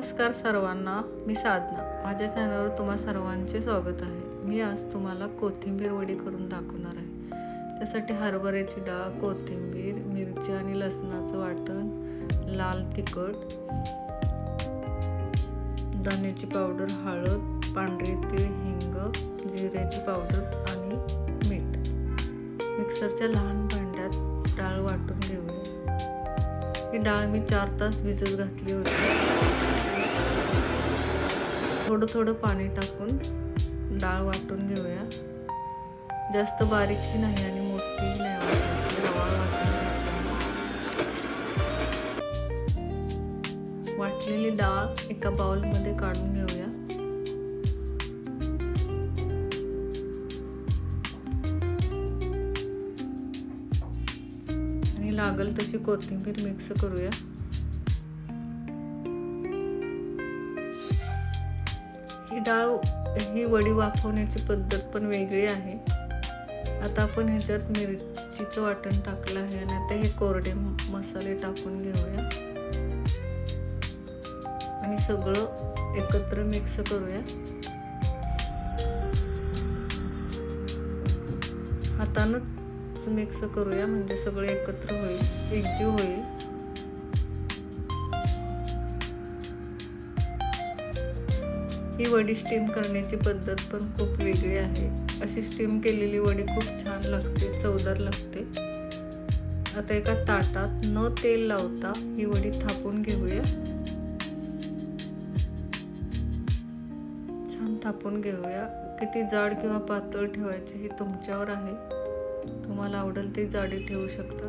नमस्कार सर्वांना, मी साधना. माझ्या चॅनलवर तुम्हा सर्वांचे स्वागत आहे. मी आज तुम्हाला कोथिंबीर वडी करून दाखवणार आहे. त्यासाठी हरभऱ्याची डाळ, कोथिंबीर, मिरची आणि लसणाचं वाटण, लाल तिखट, धण्याची पावडर, हळद, पांढरी तीळ, हिंग, जिऱ्याची पावडर आणि मीठ. मिक्सरच्या लहान भांड्यात डाळ वाटून घेऊया. ही डाळ मी 4 तास भिजत घातली होती. थोडं थोडं पाणी टाकून डाळ वाटून घेऊया. जास्त बारीकही नाही आणि मोठी नाही वाटायची, रवाळ वाटून घ्यायची. वाटलेली डाळ एका बाउलमध्ये काढून घेऊया. आणि लागल तशी कोथिंबीर मिक्स करूया. ही वडी वाफवण्याची पद्धत पण वेगळी आहे. आता आपण ह्याच्यात मिरचीचं वाटण टाकलं आहे आणि आता हे कोरडे मसाले टाकून घेऊया आणि सगळं एकत्र मिक्स करूया. हातानंच मिक्स करूया म्हणजे सगळं एकत्र होईल, एकजीव होईल. ही वडी स्टीम करण्याची पद्धत पण खूप वेगळी आहे. अशी स्टीम केलेली वडी खूप छान लागते, चवदार लागते. आता एका ताटात न तेल लावता ही वडी थापून घेऊया. छान थापून घेऊया. किती जाड किंवा पातळ ठेवायचे हे तुमच्यावर आहे. तुम्हाला आवडेल ती जाडी ठेवू शकता.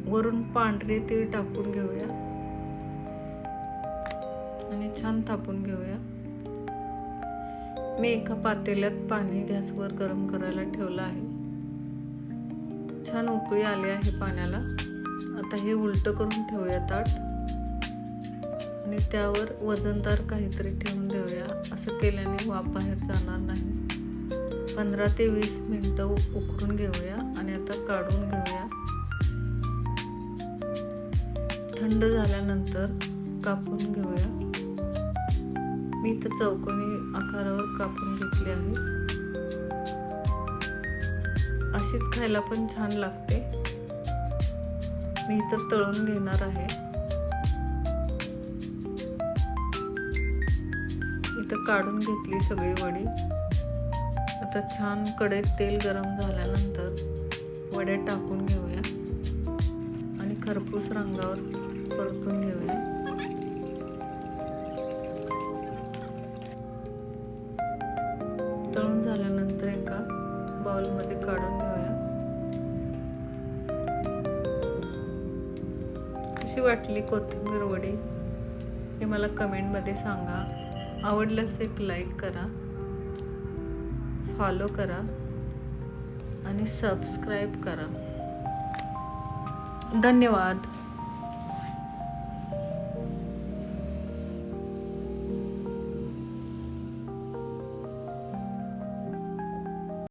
वरून पांढरे तीळ टाकून घेऊया आणि छान थापून घेऊया. मी एका पातेल्यात पाणी गॅसवर गरम करायला ठेवलं आहे. छान उकळी आली आहे पाण्याला. आता हे उलट करून ठेवूया ताट आणि त्यावर वजनदार काहीतरी ठेवून देऊया. असं केल्याने वाफ बाहेर जाणार नाही. 15 ते 20 मिनिटं उकळून घेऊया आणि आता काढून घेऊया. थंड झाल्यानंतर कापून घेऊया. मी इथं चौकोनी आकारावर कापून घेतली आहे. अशीच खायला पण छान लागते. मी इथं तळून घेणार आहे. इथं काढून घेतली सगळी वडी. आता छान कढईत तेल गरम झाल्यानंतर वड्या टाकून घेऊया आणि खरपूस रंगावर परतून घेऊया. तळून झाल्यानंतर एका बाउलमध्ये काढून घेऊया. कशी वाटली कोथिंबीर वडी हे मला कमेंटमध्ये सांगा. आवडल्यास एक लाईक करा, फॉलो करा आणि सबस्क्राईब करा. धन्यवाद.